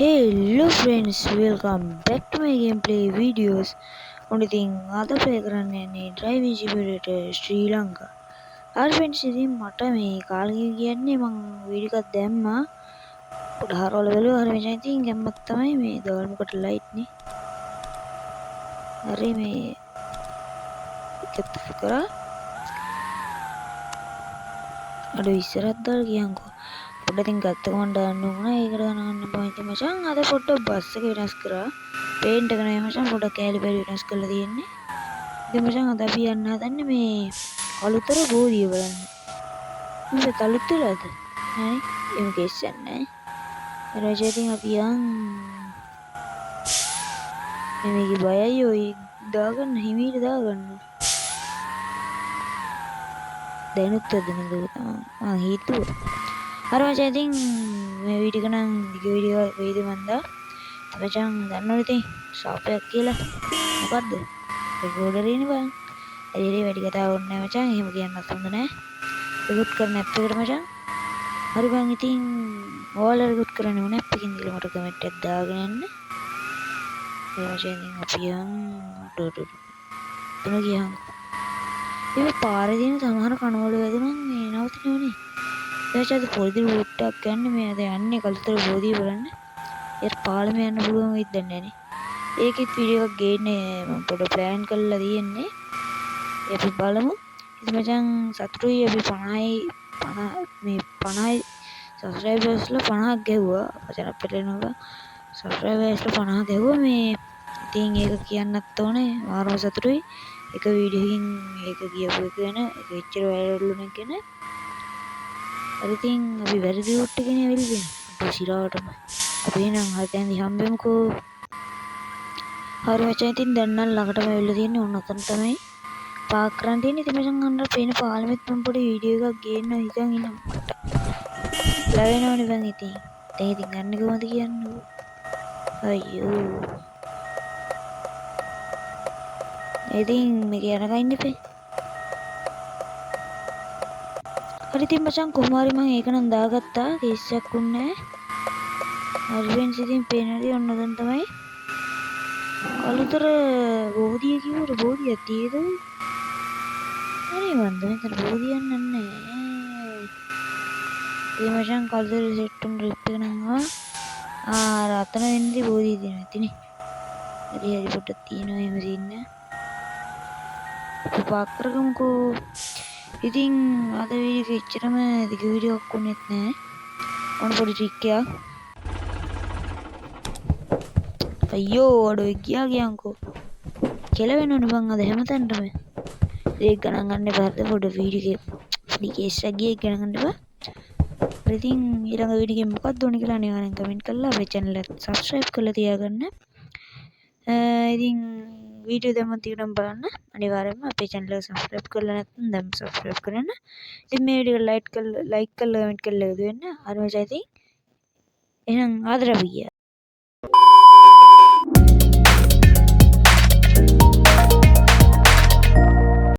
Hello friends, welcome back to my gameplay videos. Only thing other play කරන්නේ Drive Simulator ශ්‍රී ලංකා. හරි friends ඉතින් මට මේ කාලෙක කියන්නේ මම වීඩියෝ එකක් දැම්මා. පොඩ හරවල බලුවා හරි මෙතන ඉතින් ගැම්මක් තමයි මේ දවල්මකට ලයිට් නේ. හරි මේ එකත් කරා. අර ඉස්සරහට දාලා ගියන්කෝ. පොඩ්ඩකින් ගත්ත කමෙන්ට් දාන්න උනා. ඒකට ගණන් බෑ ඉතින් මචං අද පොඩ්ඩක් බස් එක වෙනස් කරා. පේන්ට් එක නෑ මචං පොඩ්ඩක් කැලි පෙරි වෙනස් කරලා තියෙන්නේ. ඉතින් මචං අද අපි යන්න හදන්නේ මේ අලුතර බෝධිය බලන්න. මේක අලුතරද? නෑ එහෙම කෙස්සක් නෑ. ඊට ඉතින් අපි යන් මේකේ බයයි ඔය දාගන්න හිමීට දාගන්න. දැනුත් දෙන්න දුක මං හිතුවා. හරි මචං ඉතින් මේ වීඩියෝ එක නම් දිග වීඩියෝ වේද මන්දා. මචං දන්නවනේ ඉතින් ෂාප්යක් කියලා. මොකද්ද? රෙකෝඩර් ඉන්නේ බං. ඒ වැඩි කතා ඕනේ නැහැ මචං. එහෙම කියන්නත් හොඳ නැහැ. රෙකෝඩ් කරන ඇප් එකට මචං. හරි බං ඉතින් ඔයාලා රෙකෝඩ් කරන්නේ මොන ඇප් එකකින්ද කියලා මට කමෙන්ට් එකක් දාගෙන යන්න. ඒ වශයෙන් ඉතින් අපි යන් එතන ගියන්. මේ පාරේ දින සමහර කනවල වැදුනන් මේ නවතිනවනේ. දැන් පොඩි රූට් එකක් ගන්න මේ අද යන්නේ කලුතර බෝධිය බලන්න. ඒත් පාලම යන්න පුළුවන් වෙයිද දන්නේ නැහැ. ඒකෙත් වීඩියෝ එකක් ගේන්නේ මම පොඩ ප්ලෑන් කරලා තියෙන්නේ. අපි බලමු. ඉතින් මචං සතුටුයි අපි 50 මේ 50 සබ්ස්ක්‍රයිබර්ස්ලා 50ක් ගැහුවා. මචං අපිට එනවා සබ්ස්ක්‍රයිබර්ස්ලා 50 ගැහුවා මේ. ඉතින් ඒක කියන්නත් ඕනේ. මාරම සතුටුයි. එක වීඩියෝ එකකින් ඒක කියපු එක ගැන ඒක එච්චර වයිරල් වුණ එක ගැන. ඉතින් අපි වැරදි රූට් එකේ නේ වෙල්ගෙන. අපි සිරාවටම. අපි නම් හතෙන් හම්බෙමුකෝ. හරි මචං ඉතින් දැන් නම් ළඟටම වෙලා තියෙන්නේ ඕන ඔතන තමයි. පාක් කරන් තියෙන්නේ. ඉතින් මචං අන්න පේන පාලමෙත් මම පොඩි වීඩියෝ එකක් ගේන්න හිතන් ඉන්නවා. ලැබෙනවනේ බං ඉතින්. දැන් ඉතින් ගන්න කොහොමද කියන්නේ? අයියෝ. ඉතින් මේක යනකම් ඉන්න එපේ. හරි ඉතින් මචං කොහොම හරි මම ඒක නම් දාගත්තා. කේස් එකක් උන්නේ නැහැ. හරි වෙන්ස් ඉතින් පේනදී ඔන්න දැන් තමයි. අලුතර බෝධිය කිව්වට බෝධියක් තියෙද? හරි මන්ද මෙතන බෝධියක් නැහැ. ඒ මචං කල්දර සෙට් උන් රිප් එක නම් රතන වෙන්නේ බෝධිය තියෙනවා ඉතිනේ. හරි හරි පොඩ්ඩක් තියෙනවා එහෙම සින්න. අපි පාක් කරගමුකෝ. ඉතින් අද වීඩියෝ එක එච්චරම දිග වීඩියෝ එකක් වුණෙත් නෑ. ඔන්න පොඩි ට්‍රික් එකක්. අයියෝ අඩෝ ගියාංකෝ. කෙලවෙනවනේ බං අද හැමතැනටම. ඒක ගණන් ගන්න එපා. පොඩි වීඩියෝ එකේ පොඩි කේස් එකක් ගියේ ගණන් ගන්න එපා. ඉතින් ඊළඟ වීඩියෝ එකේ මොකක්ද ඕනේ කියලා අනිවාර්යෙන් කමෙන්ට් කරලා අපේ channel එක subscribe කරලා තියාගන්න. ඉතින් වීඩියෝ දැම්මත් ටිකටම බලන්න අනිවාර්යෙන්ම අපේ channel එක subscribe කරලා නැත්නම් දැන් subscribe කරන්න. ඉතින් මේ වීඩියෝ එක like කරලා කමෙන්ට් කරලා එකතු වෙන්න. හරි මචං ඉතින් එහෙනම් ආදරේ අපි ගියා.